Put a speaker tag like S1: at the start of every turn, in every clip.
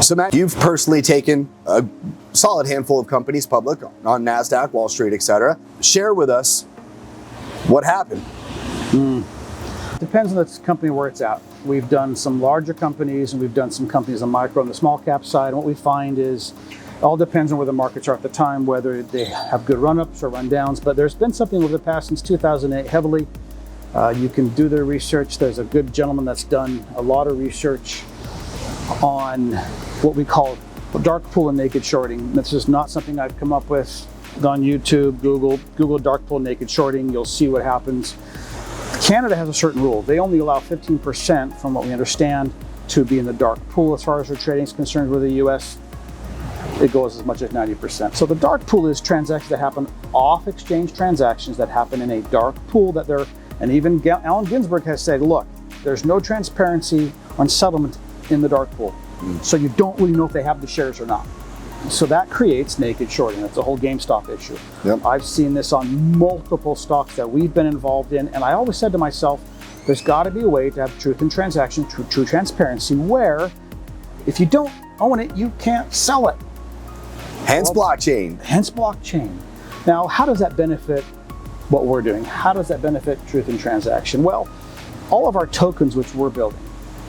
S1: So Matt, you've personally taken a solid handful of companies public on NASDAQ, Wall Street, etc. Share with us what happened.
S2: Depends on the company where it's at. We've done some larger companies and we've done some companies on micro and the small cap side. And what we find is it all depends on where the markets are at the time, whether they have good run-ups or run-downs. But there's been something over the past since 2008 heavily. You can do the research. There's a good gentleman that's done a lot of research on what we call dark pool and naked shorting. This is not something I've come up with. On YouTube, Google dark pool naked shorting, you'll see what happens. Canada has a certain rule. They only allow 15%, from what we understand, to be in the dark pool as far as their trading is concerned. With the US, it goes as much as 90%. So the dark pool is transactions that happen off exchange, transactions that happen in a dark pool that they're, and even Allen Ginsberg has said, look, there's no transparency on settlement in the dark pool. So you don't really know if they have the shares or not. So that creates naked shorting. That's a whole GameStop issue. Yep. I've seen this on multiple stocks that we've been involved in, and I always said to myself, there's got to be a way to have truth in transaction, true transparency, where if you don't own it, you can't sell it.
S1: Hence blockchain.
S2: Hence blockchain. Now, how does that benefit what we're doing? How does that benefit truth in transaction? Well, all of our tokens which we're building,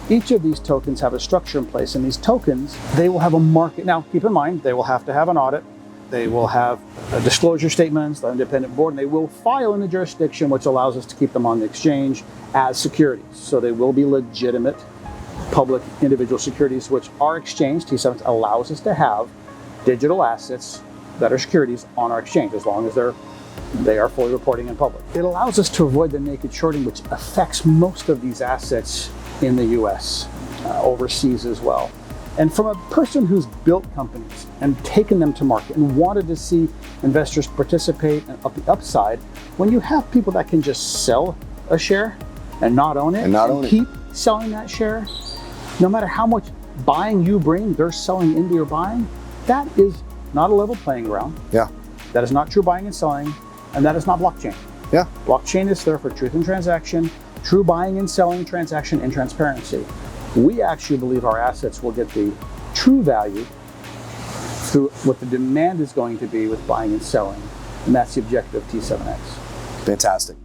S2: each of these tokens have a structure in place, and these tokens, they will have a market. Now, keep in mind, they will have to have an audit. They will have disclosure statements, the independent board, and they will file in the jurisdiction, which allows us to keep them on the exchange as securities. So they will be legitimate public individual securities, which our exchange, T7, allows us to have digital assets that are securities on our exchange, as long as they are fully reporting in public. It allows us to avoid the naked shorting, which affects most of these assets in the US, overseas as well. And from a person who's built companies and taken them to market and wanted to see investors participate and up the upside, when you have people that can just sell a share and not own it and keep selling that share, no matter how much buying you bring, they're selling into your buying, that is not a level playing ground.
S1: Yeah.
S2: That is not true buying and selling, and that is not blockchain.
S1: Yeah.
S2: Blockchain is there for truth in transaction, true buying and selling transaction, and transparency. We actually believe our assets will get the true value through what the demand is going to be with buying and selling, and that's the objective of T7X.
S1: Fantastic.